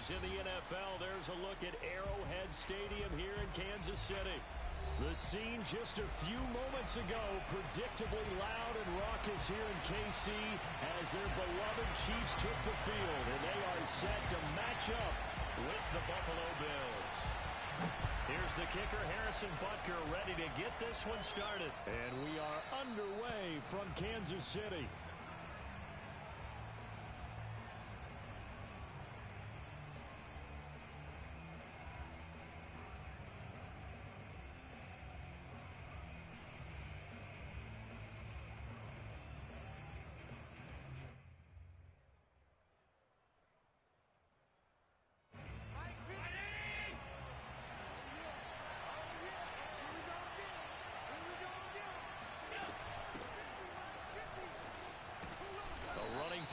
news in the NFL. There's a look at Arrowhead Stadium here in Kansas City. The scene just a few moments ago, predictably loud and raucous here in KC as their beloved Chiefs took the field, and they are set to match up with the Buffalo Bills. Here's the kicker, Harrison Butker, ready to get this one started. And we are underway from Kansas City.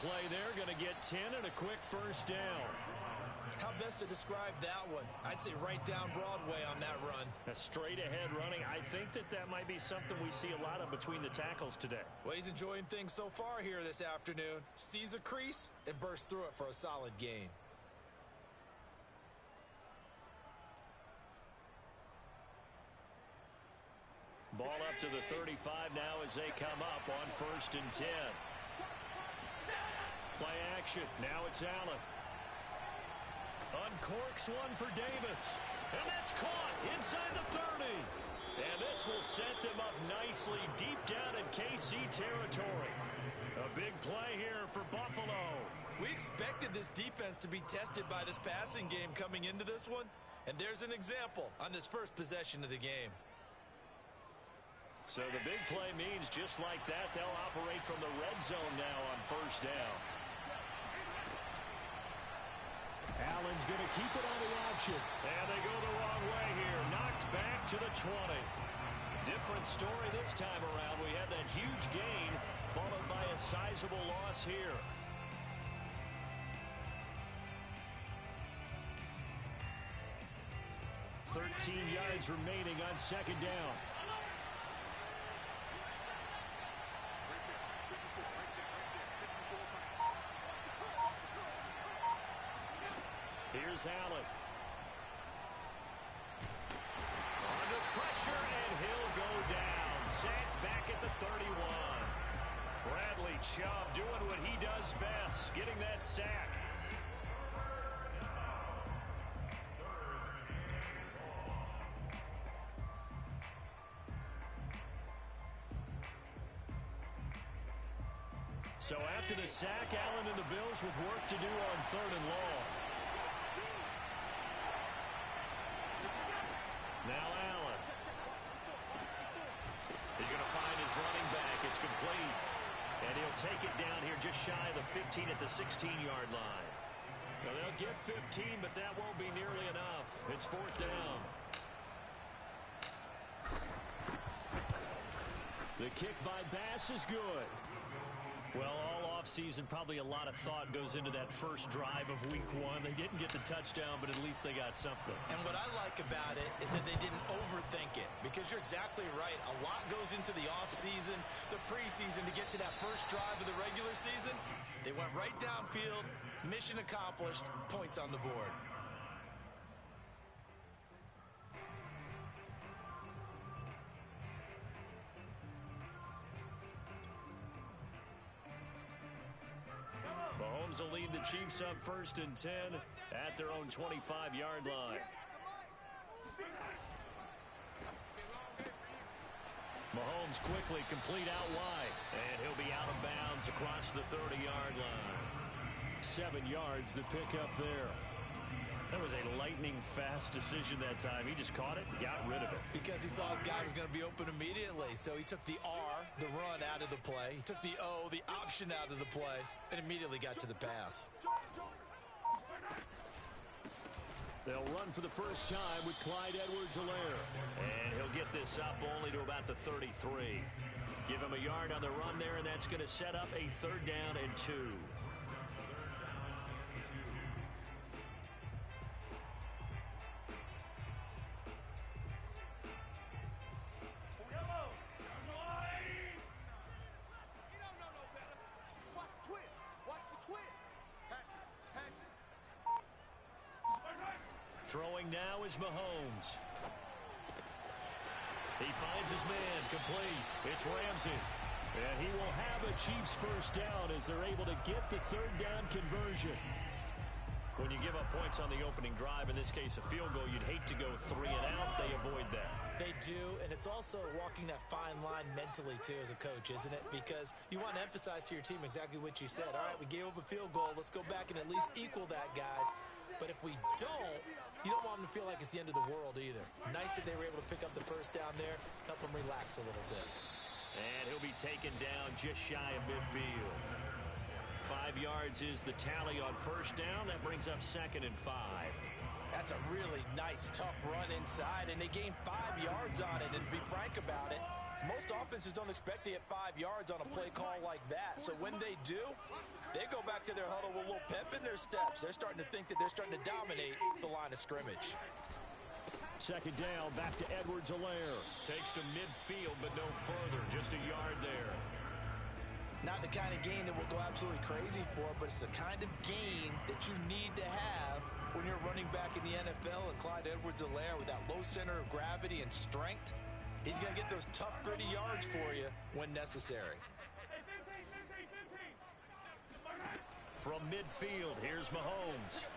Play there, going to get 10 and a quick first down. How best to describe that one? I'd say right down Broadway on that run. A straight ahead running. I think that might be something we see a lot of between the tackles today. Well, he's enjoying things so far here this afternoon. Sees a crease and bursts through it for a solid gain. Ball up to the 35 now as they come up on 1st and 10. Play action. Now it's Allen. Uncorks one for Davis. And that's caught inside the 30. And this will set them up nicely deep down in KC territory. A big play here for Buffalo. We expected this defense to be tested by this passing game coming into this one. And there's an example on this first possession of the game. So the big play means just like that, they'll operate from the red zone now on 1st down. Allen's going to keep it on the option. And they go the wrong way here. Knocked back to the 20. Different story this time around. We had that huge gain followed by a sizable loss here. .13 yards remaining on 2nd down. Here's Allen. Under pressure, and he'll go down. Sacked back at the 31. Bradley Chubb doing what he does best, getting that sack. So after the sack, Allen and the Bills with work to do on 3rd and long. Now Allen. He's going to find his running back. It's complete. And he'll take it down here just shy of the 15 at the 16-yard line. Now they'll get 15, but that won't be nearly enough. It's 4th down. The kick by Bass is good. Well, all offseason, probably a lot of thought goes into that first drive of week 1. They didn't get the touchdown, but at least they got something. And what I like about it is that they didn't overthink it, because you're exactly right. A lot goes into the offseason, the preseason to get to that first drive of the regular season. They went right downfield, mission accomplished, points on the board. Mahomes will lead the Chiefs up 1st and 10 at their own 25-yard line. Mahomes quickly complete out wide, and he'll be out of bounds across the 30-yard line. 7 yards the pickup there. That was a lightning-fast decision that time. He just caught it and got rid of it. Because he saw his guy was going to be open immediately. So he took the R, the run, out of the play. He took the O, the option, out of the play, and immediately got to the pass. They'll run for the first time with Clyde Edwards-Helaire. And he'll get this up only to about the 33. Give him a yard on the run there, and that's going to set up a 3rd down and 2. Throwing now is Mahomes. He finds his man, complete. It's Ramsey. And he will have a Chiefs first down as they're able to get the third down conversion. When you give up points on the opening drive, in this case a field goal, you'd hate to go 3 and out. They avoid that. They do, and it's also walking that fine line mentally, too, as a coach, isn't it? Because you want to emphasize to your team exactly what you said. All right, we gave up a field goal. Let's go back and at least equal that, guys. But if we don't, you don't want them to feel like it's the end of the world either. Nice that they were able to pick up the first down there, help them relax a little bit. And he'll be taken down just shy of midfield. 5 yards is the tally on first down. That brings up 2nd and 5. That's a really nice, tough run inside, and they gained 5 yards on it. And to be frank about it, most offenses don't expect to get 5 yards on a play call like that. So when they do, they go back to their huddle with a little pep in their steps. They're starting to think that they're starting to dominate the line of scrimmage. 2nd down, back to Edwards-Helaire. Takes to midfield, but no further. Just a yard there. Not the kind of gain that we'll go absolutely crazy for, but it's the kind of gain that you need to have when you're running back in the NFL. And Clyde Edwards-Helaire, with that low center of gravity and strength, he's going to get those tough, gritty yards for you when necessary. From midfield, here's Mahomes.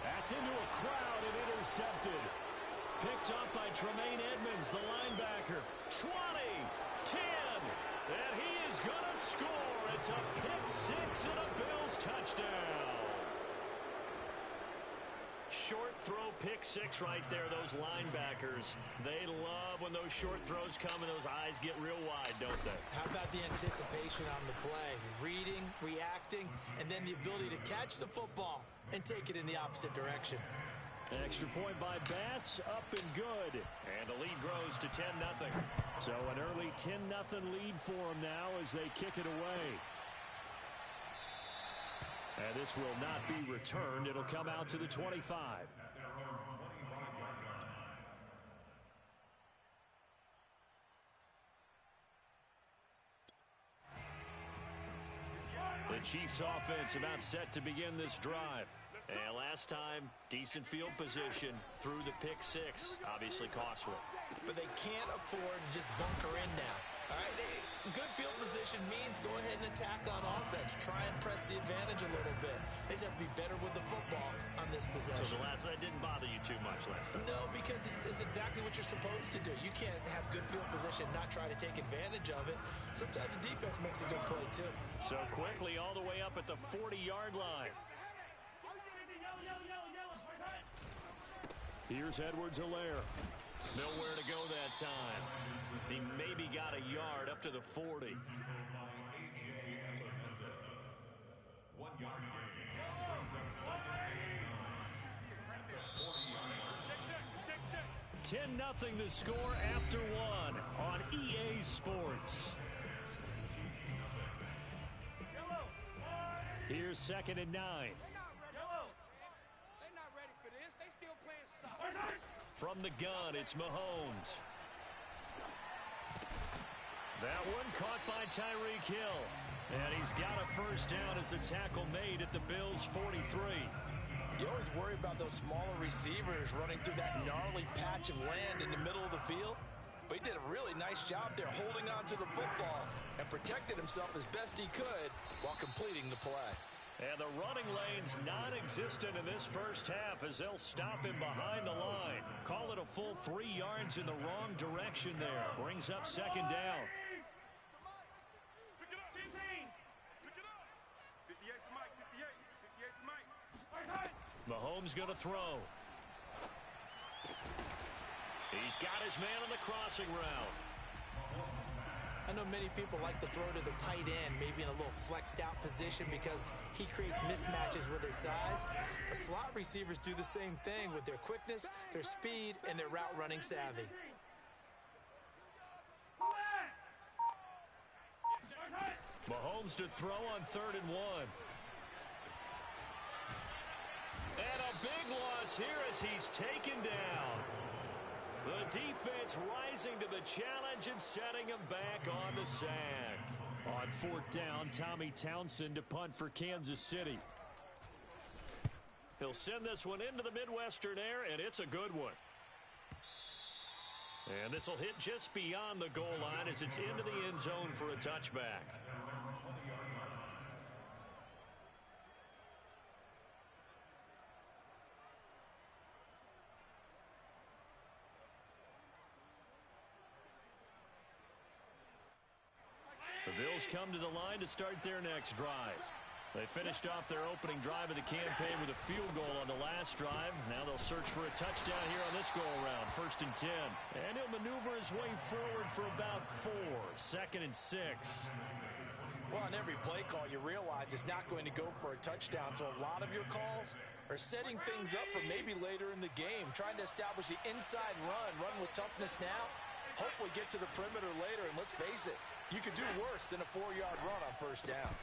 That's into a crowd and intercepted. Picked up by Tremaine Edmonds, the linebacker. 20, 10, and he is going to score. It's a pick 6 and a Bills touchdown. Short throw, pick 6 right there. Those linebackers, they love when those short throws come and those eyes get real wide, don't they? How about the anticipation on the play? Reading, reacting, and then the ability to catch the football and take it in the opposite direction. Extra point by Bass, up and good. And the lead grows to 10-0. So an early 10-0 lead for them now as they kick it away. And this will not be returned. It'll come out to the 25. The Chiefs offense about set to begin this drive. And last time, decent field position through the pick 6. Obviously costly. But they can't afford to just bunker in now. All right, good field position means go ahead and attack on offense. Try and press the advantage a little bit. They just have to be better with the football on this possession. So the last one didn't bother you too much last time? No, because it's exactly what you're supposed to do. You can't have good field position, not try to take advantage of it. Sometimes the defense makes a good play, too. So quickly all the way up at the 40-yard line. Here's Edwards-Helaire. Nowhere to go that time. He maybe got a yard up to the 40. 1 yard gain. 10-0 the score after 1 on EA Sports. Here's 2nd and 9. From the gun, it's Mahomes. That one caught by Tyreek Hill. And he's got a first down as the tackle made at the Bills' 43. You always worry about those smaller receivers running through that gnarly patch of land in the middle of the field. But he did a really nice job there holding on to the football and protected himself as best he could while completing the play. And the running lane's non-existent in this first half as they'll stop him behind the line. Call it a full 3 yards in the wrong direction there. Brings up 2nd down. Pick it up, 15. Pick it up. 58 for Mike, 58 for Mike. Mahomes going to throw. He's got his man on the crossing route. I know many people like to throw to the tight end, maybe in a little flexed out position because he creates mismatches with his size. The slot receivers do the same thing with their quickness, their speed, and their route running savvy. Mahomes to throw on 3rd and 1. And a big loss here as he's taken down. The defense rising to the challenge and setting him back on the sack. On 4th down, Tommy Townsend to punt for Kansas City. He'll send this one into the Midwestern air, and it's a good one. And this will hit just beyond the goal line as it's into the end zone for a touchback. The Bills come to the line to start their next drive. They finished off their opening drive of the campaign with a field goal on the last drive. Now they'll search for a touchdown here on this go-around. 1st and 10. And he'll maneuver his way forward for about 4. 2nd and 6. Well, on every play call, you realize it's not going to go for a touchdown. So a lot of your calls are setting things up for maybe later in the game, trying to establish the inside run with toughness now. Hopefully get to the perimeter later. And let's face it, you could do worse than a 4-yard run on 1st down.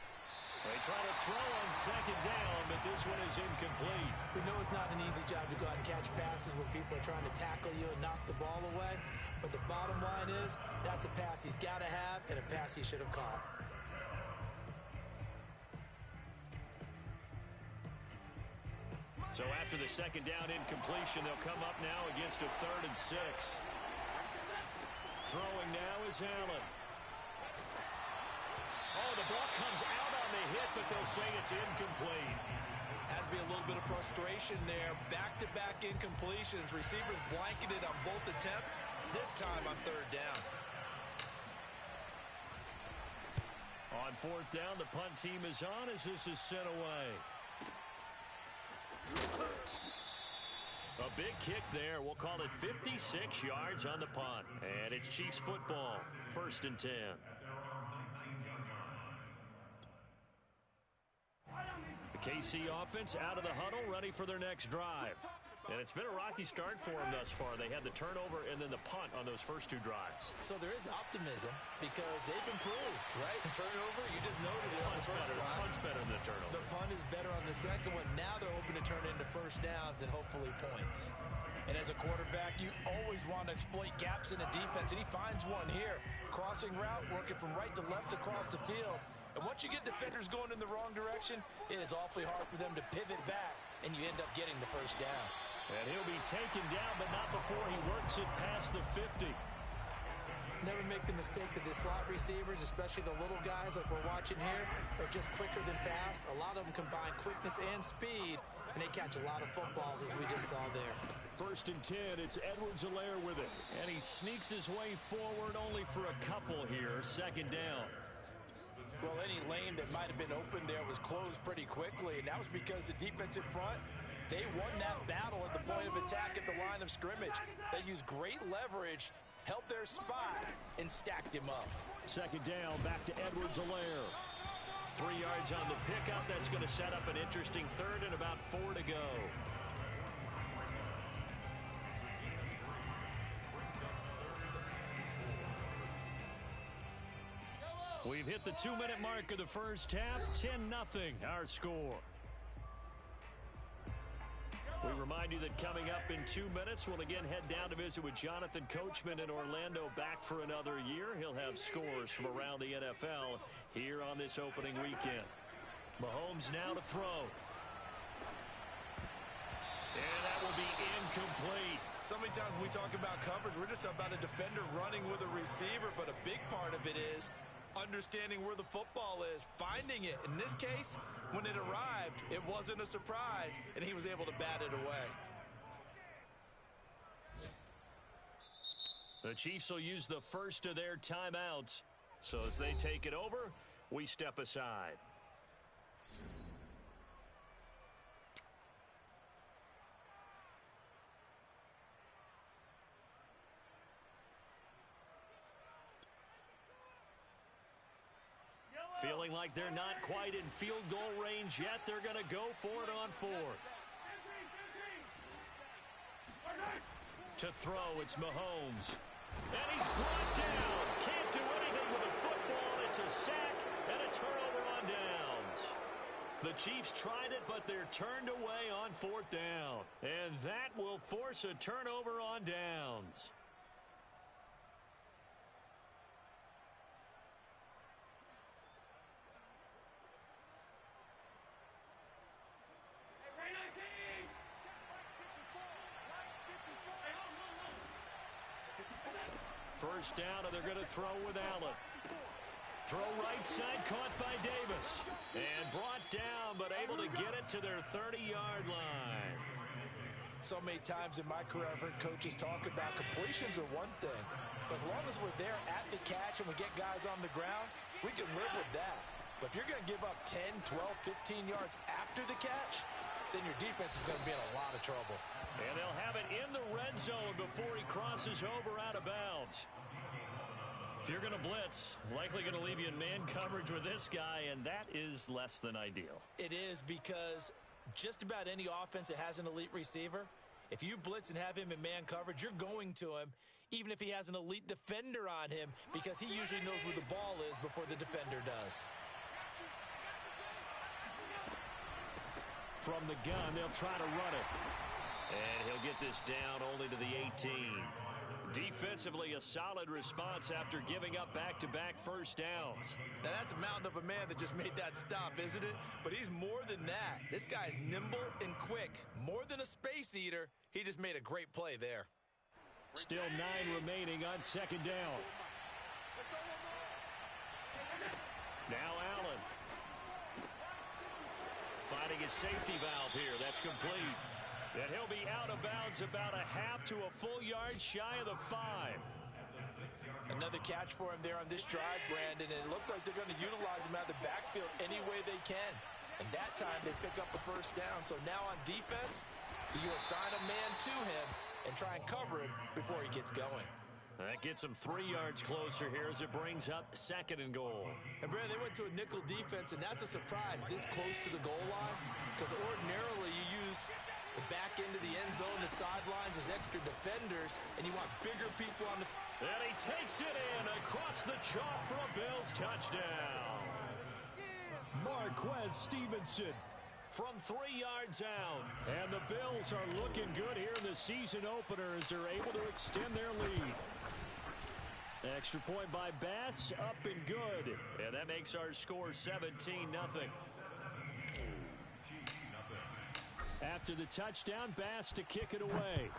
They try to throw on 2nd down, but this one is incomplete. We know it's not an easy job to go out and catch passes when people are trying to tackle you and knock the ball away. But the bottom line is, that's a pass he's got to have and a pass he should have caught. So after the 2nd down incompletion, they'll come up now against a 3rd and 6. Throwing now is Allen. Oh, the ball comes out on the hit, but they'll say it's incomplete. Has to be a little bit of frustration there. Back-to-back incompletions. Receivers blanketed on both attempts, this time on 3rd down. On 4th down, the punt team is on as this is sent away. A big kick there. We'll call it 56 yards on the punt. And it's Chiefs football. 1st and 10. The KC offense out of the huddle, ready for their next drive. And it's been a rocky start for them thus far. They had the turnover and then the punt on those first 2 drives. So there is optimism because they've improved, right? Turnover, you just noted it. Punt's better than the turnover. The punt is better on the second one. Now they're hoping to turn it into 1st downs and hopefully points. And as a quarterback, you always want to exploit gaps in a defense, and he finds one here. Crossing route, working from right to left across the field. And once you get defenders going in the wrong direction, it is awfully hard for them to pivot back, and you end up getting the 1st down. And he'll be taken down, but not before he works it past the 50. Never make the mistake that the slot receivers, especially the little guys like we're watching here, are just quicker than fast. A lot of them combine quickness and speed, and they catch a lot of footballs, as we just saw there. 1st and 10, it's Edwards-Helaire with it. And he sneaks his way forward only for a couple here. 2nd down. Well, any lane that might have been open there was closed pretty quickly, and that was because the defensive front, they won that battle at the point of attack at the line of scrimmage. They used great leverage, held their spot, and stacked him up. 2nd down, back to Edwards-Helaire. 3 yards on the pickup. That's going to set up an interesting 3rd and about 4 to go. We've hit the 2-minute mark of the first half. 10-0 our score. We remind you that coming up in 2 minutes, we'll again head down to visit with Jonathan Coachman in Orlando, back for another year. He'll have scores from around the NFL here on this opening weekend. Mahomes now to throw. And that will be incomplete. So many times when we talk about coverage, we're just about a defender running with a receiver, but a big part of it is understanding where the football is, finding it. In this case, when it arrived, it wasn't a surprise, and he was able to bat it away. The Chiefs will use the first of their timeouts. So as they take it over, we step aside. Feeling like they're not quite in field goal range yet. They're going to go for it on 4th. To throw, it's Mahomes. And he's brought down. Can't do anything with the football. It's a sack and a turnover on downs. The Chiefs tried it, but they're turned away on 4th down. And that will force a turnover on downs. first down, and they're going to throw with Allen. Throw right side, caught by Davis. And brought down, but able to get it to their 30-yard line. So many times in my career, I've heard coaches talk about completions are one thing. But as long as we're there at the catch and we get guys on the ground, we can live with that. But if you're going to give up 10, 12, 15 yards after the catch, then your defense is going to be in a lot of trouble. And they'll have it in the red zone before he crosses over out of bounds. If you're going to blitz, likely going to leave you in man coverage with this guy, and that is less than ideal. It is, because just about any offense that has an elite receiver, if you blitz and have him in man coverage, you're going to him, even if he has an elite defender on him, because he usually knows where the ball is before the defender does. From the gun, they'll try to run it. And he'll get this down only to the 18. Defensively, a solid response after giving up back-to-back first downs. Now, that's a mountain of a man that just made that stop, isn't it? But he's more than that. This guy's nimble and quick. More than a space eater, he just made a great play there. Still 9 remaining on second down. Now Allen. Finding his safety valve here. That's complete. And he'll be out of bounds about a half to a full yard shy of the 5. Another catch for him there on this drive, Brandon, and it looks like they're going to utilize him out of the backfield any way they can. And that time they pick up a first down. So now on defense, you assign a man to him and try and cover him before he gets going. That gets him 3 yards closer here as it brings up second and goal. And Brandon, they went to a nickel defense, and that's a surprise this close to the goal line, because ordinarily you use the back end of the end zone, the sidelines as extra defenders, and you want bigger people on the... And he takes it in across the chalk for a Bills touchdown. Marquez Stevenson from 3 yards out. And the Bills are looking good here in the season opener as they're able to extend their lead. Extra point by Bass, up and good. And that makes our score 17-0. After the touchdown, Bass to kick it away.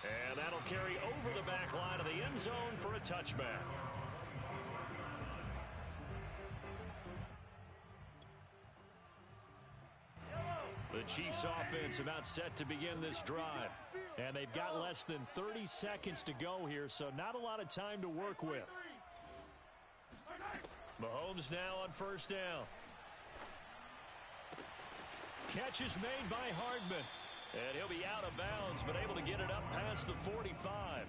And that'll carry over the back line of the end zone for a touchback. The Chiefs offense about set to begin this drive. And they've got less than 30 seconds to go here, so not a lot of time to work with. Mahomes now on first down. Catch is made by Hardman. And he'll be out of bounds, but able to get it up past the 45.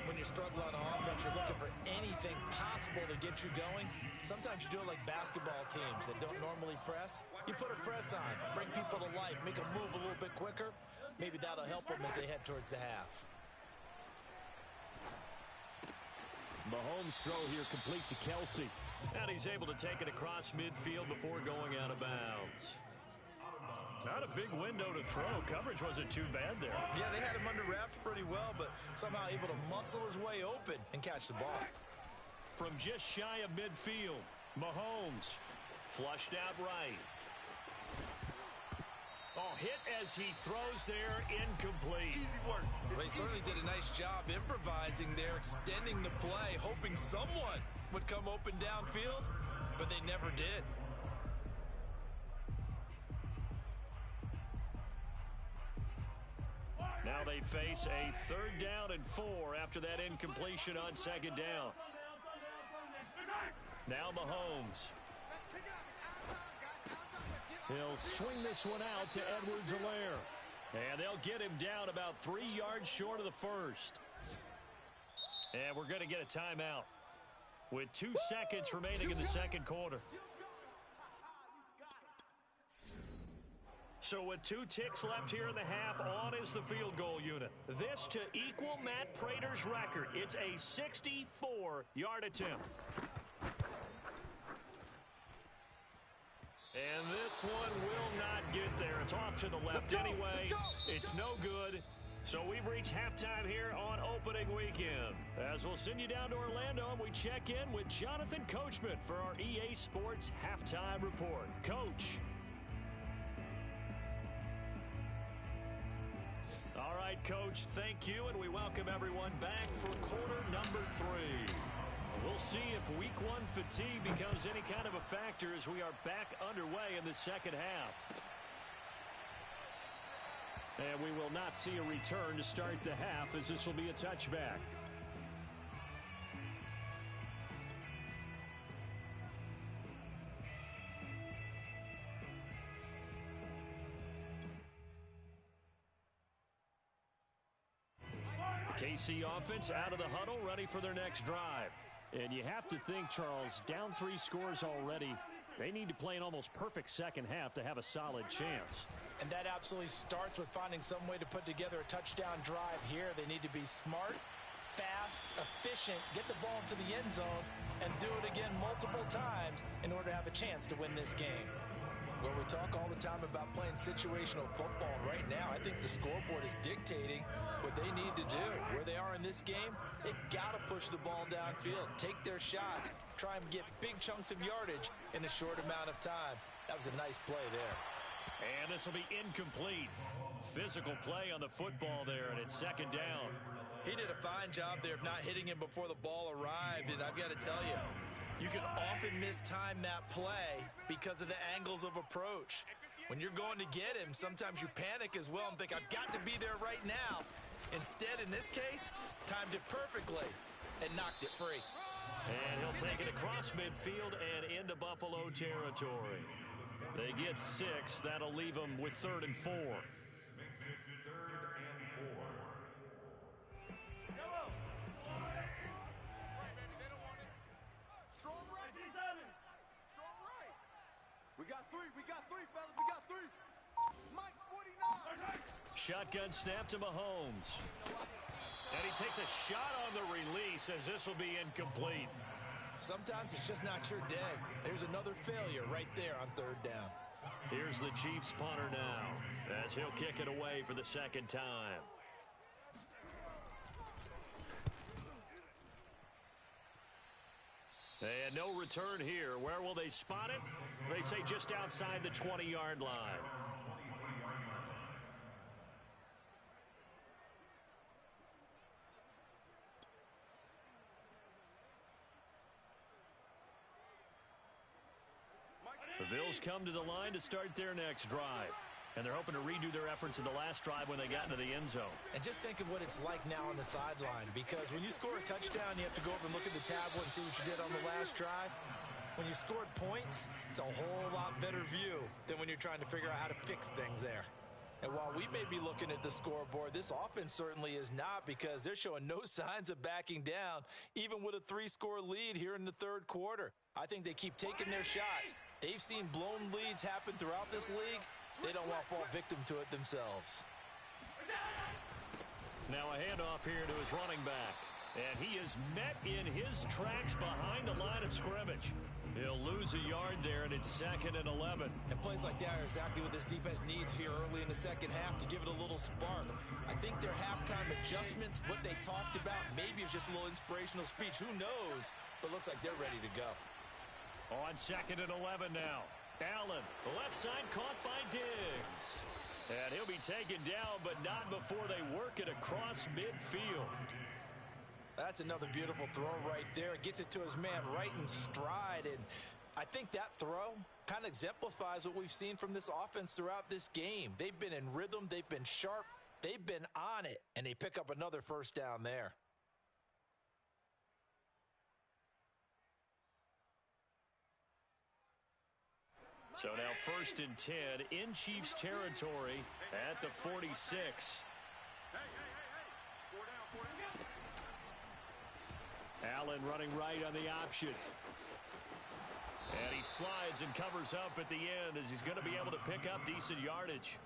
When you struggle on offense, you're looking for anything possible to get you going. Sometimes you do it like basketball teams that don't normally press. You put a press on, bring people to life, make them move a little bit quicker. Maybe that'll help them as they head towards the half. Mahomes' throw here complete to Kelsey. And he's able to take it across midfield before going out of bounds. Not a big window to throw. Coverage wasn't too bad there. Yeah, they had him under wraps pretty well, but somehow able to muscle his way open and catch the ball. From just shy of midfield, Mahomes flushed out right. Oh, hit as he throws there, incomplete. Easy work. Well, he certainly did a nice job improvising there, extending the play, hoping someone would come open downfield, but they never did. Now they face a 3rd down and 4 after that incompletion on second down. Now Mahomes. He'll swing this one out to Edwards-Helaire. And they'll get him down about 3 yards short of the first. And we're going to get a timeout with 2 seconds remaining in the second quarter. So with 2 ticks left here in the half, on is the field goal unit. This to equal Matt Prater's record. It's a 64-yard attempt. And this one will not get there. It's off to the left anyway. It's no good. So we've reached halftime here on opening weekend. As we'll send you down to Orlando, and we check in with Jonathan Coachman for our EA Sports Halftime Report. Coach. right, Coach. Thank you, and we welcome everyone back for quarter number 3. We'll see if week 1 fatigue becomes any kind of a factor as we are back underway in the second half. And we will not see a return to start the half, as this will be a touchback. KC offense out of the huddle, ready for their next drive. And you have to think, Charles, down 3 scores already. They need to play an almost perfect second half to have a solid chance. And that absolutely starts with finding some way to put together a touchdown drive here. They need to be smart, fast, efficient, get the ball into the end zone, and do it again multiple times in order to have a chance to win this game. Well, we talk all the time about playing situational football. Right now, I think the scoreboard is dictating what they need to do. Where they are in this game, they've got to push the ball downfield, take their shots, try and get big chunks of yardage in a short amount of time. That was a nice play there. And this will be incomplete. Physical play on the football there, and it's second down. He did a fine job there of not hitting him before the ball arrived, and I've got to tell you, you can often mistime that play because of the angles of approach. When you're going to get him, sometimes you panic as well and think, I've got to be there right now. Instead, in this case, timed it perfectly and knocked it free. And he'll take it across midfield and into Buffalo territory. They get 6. That'll leave them with 3rd and 4. We got 3, fellas. We got 3. Mike's 49. Shotgun snap to Mahomes. And he takes a shot on the release as this will be incomplete. Sometimes it's just not your day. There's another failure right there on 3rd down. Here's the Chiefs punter now as he'll kick it away for the second time. And no return here. Where will they spot it? They say just outside the 20-yard line. The Bills come to the line to start their next drive. And they're hoping to redo their efforts in the last drive when they got into the end zone. And just think of what it's like now on the sideline, because when you score a touchdown, you have to go over and look at the tablet and see what you did on the last drive. When you scored points, it's a whole lot better view than when you're trying to figure out how to fix things there. And while we may be looking at the scoreboard, this offense certainly is not, because they're showing no signs of backing down, even with a 3-score lead here in the 3rd quarter. I think they keep taking their shots. They've seen blown leads happen throughout this league. They don't want to fall victim to it themselves. Now a handoff here to his running back. And he is met in his tracks behind the line of scrimmage. He'll lose a yard there, and it's 2nd and 11. And plays like that are exactly what this defense needs here early in the second half to give it a little spark. I think their halftime adjustments, what they talked about, maybe it's just a little inspirational speech. Who knows? But looks like they're ready to go. On 2nd and 11 now. Allen, the left side caught by Diggs. And he'll be taken down, but not before they work it across midfield. That's another beautiful throw right there. Gets it to his man right in stride. And I think that throw kind of exemplifies what we've seen from this offense throughout this game. They've been in rhythm. They've been sharp. They've been on it. And they pick up another 1st down there. So now 1st and 10 in Chiefs territory at the 46. Hey. 4 down. Allen running right on the option. And he slides and covers up at the end as he's going to be able to pick up decent yardage.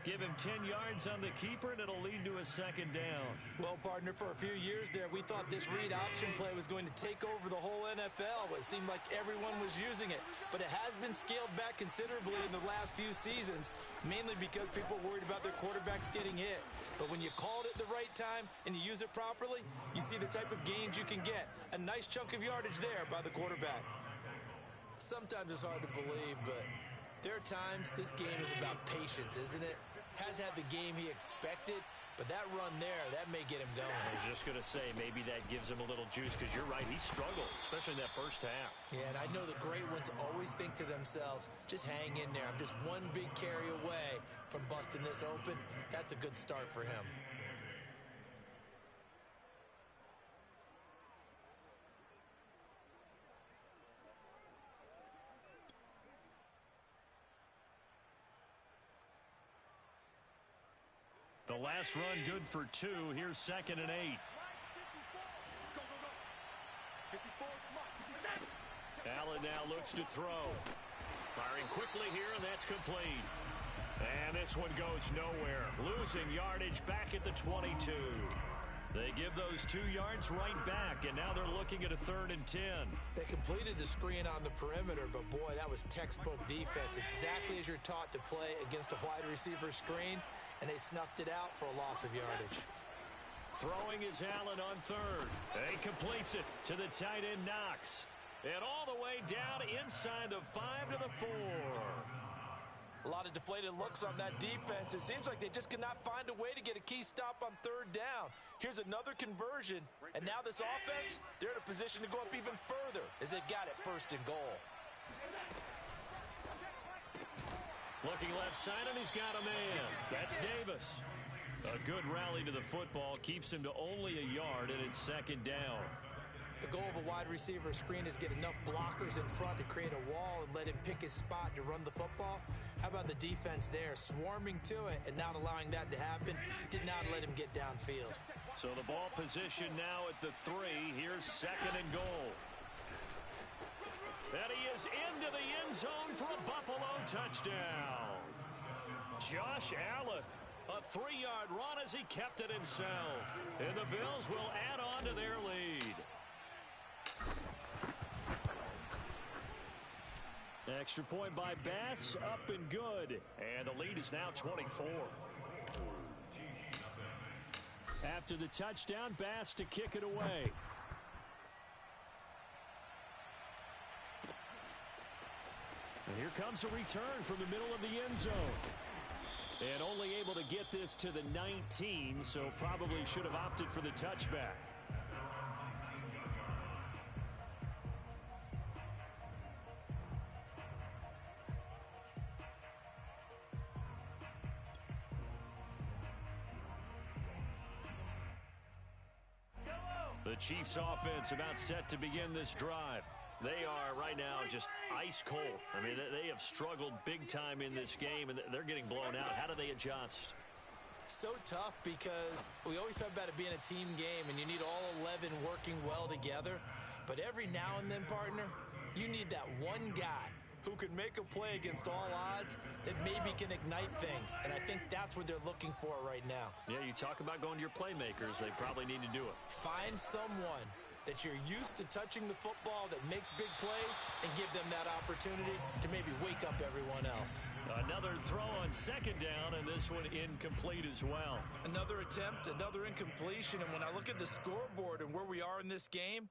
Give him 10 yards on the keeper, and it'll lead to a 2nd down. Well, partner, for a few years there, we thought this read option play was going to take over the whole NFL. It seemed like everyone was using it. But it has been scaled back considerably in the last few seasons, mainly because people are worried about their quarterbacks getting hit. But when you called it the right time and you use it properly, you see the type of gains you can get. A nice chunk of yardage there by the quarterback. Sometimes it's hard to believe, but there are times this game is about patience, isn't it? has had the game he expected, but that run there, that may get him going. I was just going to say, maybe that gives him a little juice, because you're right, he struggled, especially in that first half. Yeah, and I know the great ones always think to themselves, just hang in there. I'm just one big carry away from busting this open. That's a good start for him. The last run good for 2. Here's 2nd and 8. Go, go, go. 54, come on. Allen now looks to throw. Firing quickly here, and that's complete. And this one goes nowhere. Losing yardage back at the 22. They give those 2 yards right back, and now they're looking at a 3rd and 10. They completed the screen on the perimeter, but boy, that was textbook defense. Exactly as you're taught to play against a wide receiver screen, and they snuffed it out for a loss of yardage. Throwing is Allen on 3rd. He completes it to the tight end Knox. And all the way down inside the 5 to the 4. A lot of deflated looks on that defense. It seems like they just cannot find a way to get a key stop on 3rd down. Here's another conversion, and now this offense, they're in a position to go up even further as they've got it 1st and goal. Looking left side, and he's got a man. That's Davis. A good rally to the football keeps him to only a yard, and it's 2nd down. The goal of a wide receiver screen is get enough blockers in front to create a wall and let him pick his spot to run the football. How about the defense there, swarming to it and not allowing that to happen? Did not let him get downfield. So the ball position now at the 3. Here's 2nd and goal. And he is into the end zone for a Buffalo touchdown. Josh Allen, a 3-yard run as he kept it himself. And the Bills will add on to their lead. Extra point by Bass, up and good. And the lead is now 24. After the touchdown, Bass to kick it away. And here comes a return from the middle of the end zone. And only able to get this to the 19, so probably should have opted for the touchback. The Chiefs offense about set to begin this drive. They are right now just ice cold. I mean, they have struggled big time in this game, and they're getting blown out. How do they adjust? So tough because we always talk about it being a team game, and you need all 11 working well together. But every now and then, partner, you need that one guy who can make a play against all odds that maybe can ignite things. And I think that's what they're looking for right now. Yeah, you talk about going to your playmakers. They probably need to do it. Find someone that you're used to touching the football that makes big plays and give them that opportunity to maybe wake up everyone else. Another throw on 2nd down, and this one incomplete as well. Another attempt, another incompletion, and when I look at the scoreboard and where we are in this game,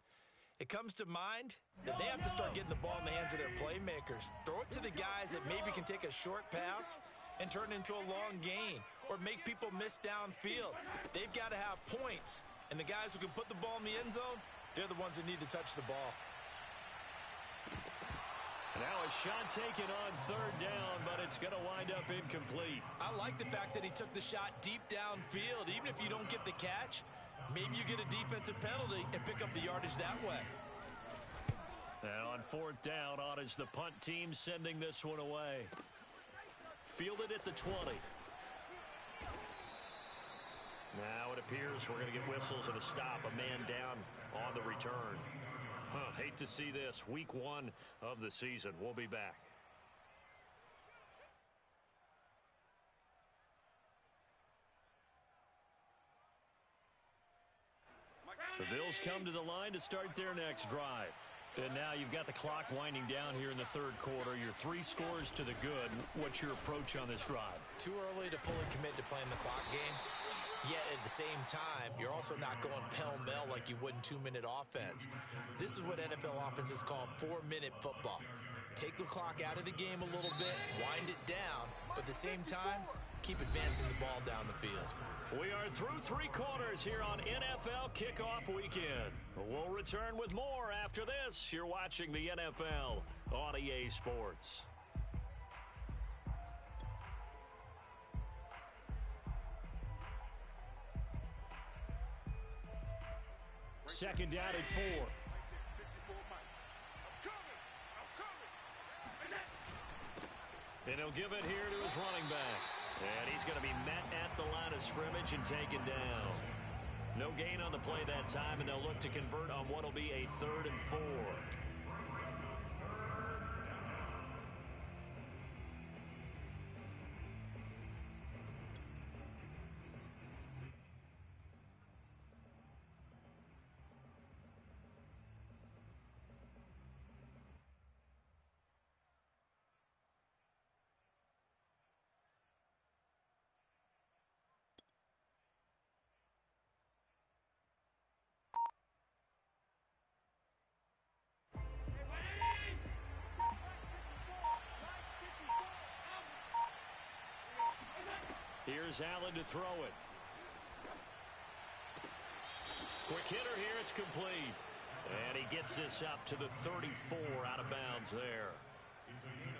it comes to mind that they have to start getting the ball in the hands of their playmakers. Throw it to the guys that maybe can take a short pass and turn it into a long gain or make people miss downfield. They've got to have points, and the guys who can put the ball in the end zone, they're the ones that need to touch the ball. Now a shot taken on 3rd down, but it's going to wind up incomplete. I like the fact that he took the shot deep downfield. Even if you don't get the catch, maybe you get a defensive penalty and pick up the yardage that way. Now on 4th down, on is the punt team sending this one away. Fielded at the 20. Now it appears we're going to get whistles and a stop. A man down on the return. Hate to see this. Week 1 of the season. We'll be back. The Bills come to the line to start their next drive. And now you've got the clock winding down here in the 3rd quarter. Your 3 scores to the good. What's your approach on this drive? Too early to fully commit to playing the clock game. Yet at the same time, you're also not going pell-mell like you would in 2-minute offense. This is what NFL offenses call 4-minute football. Take the clock out of the game a little bit, wind it down, but at the same time, keep advancing the ball down the field. We are through 3 quarters here on NFL Kickoff Weekend. We'll return with more after this. You're watching the NFL on EA Sports. Second down at 4. And he'll give it here to his running back. And he's going to be met at the line of scrimmage and taken down. No gain on the play that time, and they'll look to convert on what will be a 3rd and 4. Here's Allen to throw it. Quick hitter here, it's complete. And he gets this up to the 34 out of bounds there.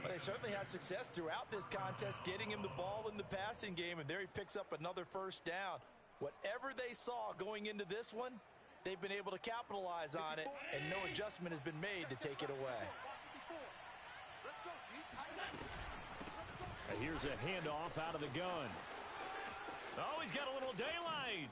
Well, they certainly had success throughout this contest, getting him the ball in the passing game, and there he picks up another first down. Whatever they saw going into this one, they've been able to capitalize on it, and no adjustment has been made to take it away. And here's a handoff out of the gun. Oh, he's got a little daylight.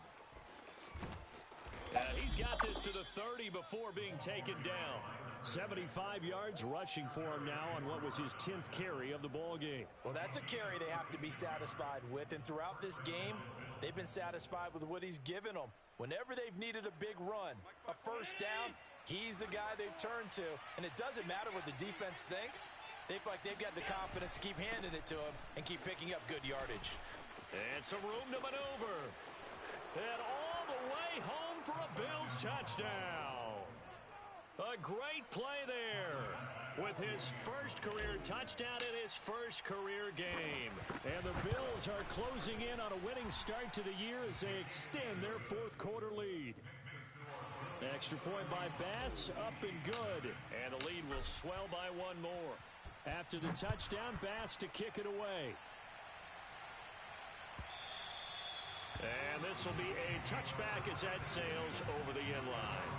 He's got this to the 30 before being taken down. 75 yards rushing for him now on what was his 10th carry of the ball game. Well, that's a carry they have to be satisfied with, and throughout this game, they've been satisfied with what he's given them. Whenever they've needed a big run, a first down, he's the guy they've turned to, and it doesn't matter what the defense thinks. They feel like they've got the confidence to keep handing it to him and keep picking up good yardage. And some room to maneuver. And all the way home for a Bills touchdown. A great play there with his first career touchdown in his first career game. And the Bills are closing in on a winning start to the year as they extend their 4th quarter lead. Extra point by Bass, up and good. And the lead will swell by 1 more. After the touchdown, Bass to kick it away. And this will be a touchback as that sails over the end line.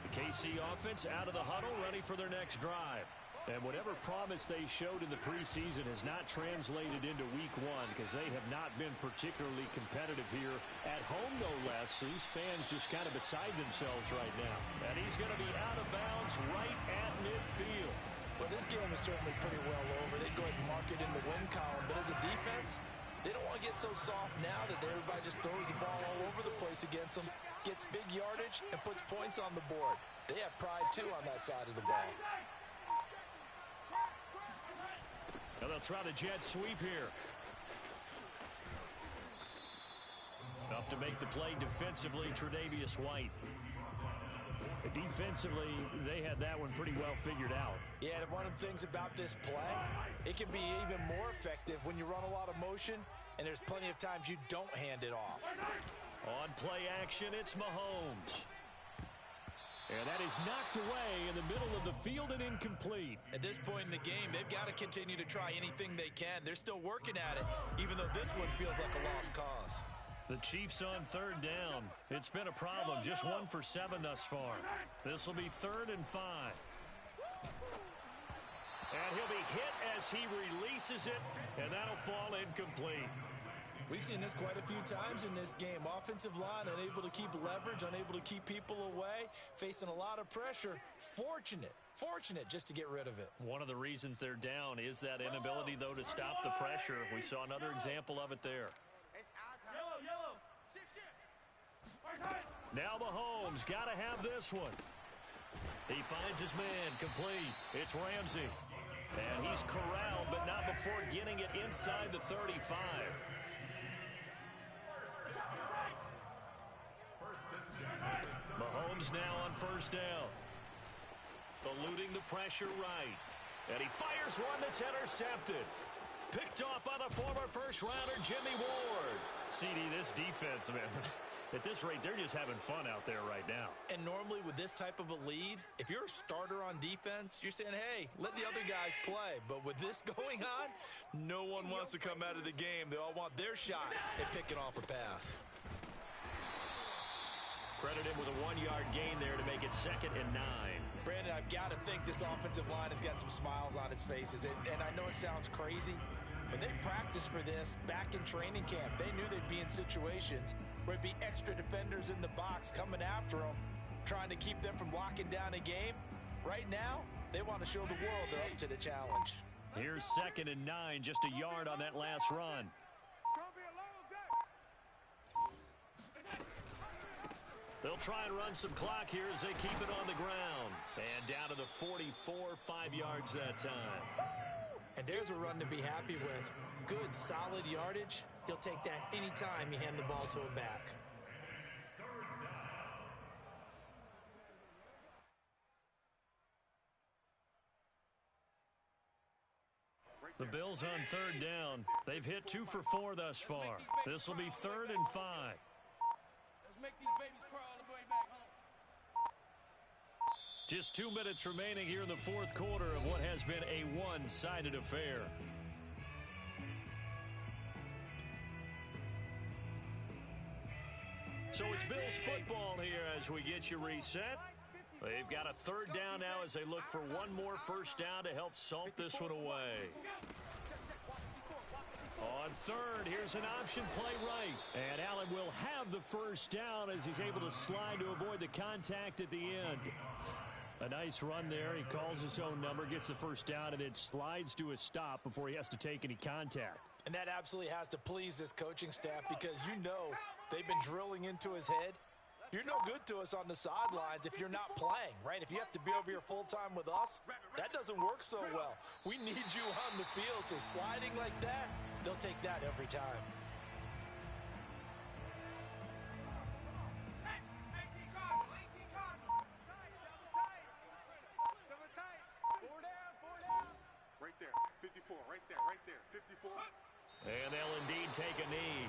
The KC offense out of the huddle, ready for their next drive. And whatever promise they showed in the preseason has not translated into week 1 because they have not been particularly competitive here at home, no less. These fans just kind of beside themselves right now. And he's going to be out of bounds right at midfield. Well, this game is certainly pretty well over. They'd go ahead and mark it in the win column. But as a defense, they don't want to get so soft now that everybody just throws the ball all over the place against them, gets big yardage, and puts points on the board. They have pride, too, on that side of the ball. Now they'll try the jet sweep here. Up to make the play defensively, Tre'Davious White. Defensively, they had that one pretty well figured out. Yeah, and one of the things about this play, it can be even more effective when you run a lot of motion, and there's plenty of times you don't hand it off. On play action, it's Mahomes. And that is knocked away in the middle of the field and incomplete. At this point in the game, they've got to continue to try anything they can. They're still working at it, even though this one feels like a lost cause. The Chiefs on 3rd down. It's been a problem. Just 1 for 7 thus far. This will be 3rd and 5. And he'll be hit as he releases it, and that'll fall incomplete. We've seen this quite a few times in this game. Offensive line unable to keep leverage, unable to keep people away, facing a lot of pressure. Fortunate just to get rid of it. One of the reasons they're down is that inability, though, to stop the pressure. We saw another example of it there. Now Mahomes got to have this one. He finds his man complete. It's Ramsey. And he's corralled, but not before getting it inside the 35. Mahomes now on 1st down. eluding the pressure right. And he fires one that's intercepted. Picked off by the former first-rounder Jimmy Ward. CD, this defense, man, at this rate, they're just having fun out there right now. And normally with this type of a lead, if you're a starter on defense, you're saying, hey, let the other guys play. But with this going on, no one wants to come out of the game. They all want their shot at picking off a pass. Credit him with a 1-yard gain there to make it 2nd and 9. Brandon, I've got to think this offensive line has got some smiles on its faces. And I know it sounds crazy, but they practiced for this back in training camp. They knew they'd be in situations where it'd be extra defenders in the box coming after them, trying to keep them from locking down a game. Right now, they want to show the world they're up to the challenge. Here's 2nd and 9, just a yard on that last run. They'll try and run some clock here as they keep it on the ground. And down to the 44, 5 yards that time. And there's a run to be happy with. Good, solid yardage. He'll take that anytime you hand the ball to a back. The Bills on 3rd down. They've hit 2 for 4 thus far. This will be 3rd and 5. Let's make these babies crawl all the way back home. Just 2 minutes remaining here in the 4th quarter of what has been a one-sided affair. So it's Bills football here as we get you reset. They've got a 3rd down now as they look for one more first down to help salt this one away. On 3rd, here's an option play right. And Allen will have the first down as he's able to slide to avoid the contact at the end. A nice run there. He calls his own number, gets the first down, and then slides to a stop before he has to take any contact. And that absolutely has to please this coaching staff because you know they've been drilling into his head. You're no good to us on the sidelines if you're not playing, right? If you have to be over here full-time with us, that doesn't work so well. We need you on the field, so sliding like that, they'll take that every time. Right there, 54, right there, 54. And they'll indeed take a knee.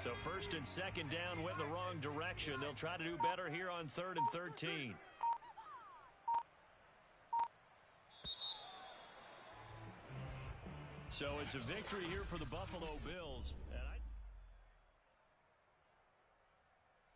So 1st and 2nd down went in the wrong direction. They'll try to do better here on 3rd and 13. So it's a victory here for the Buffalo Bills. And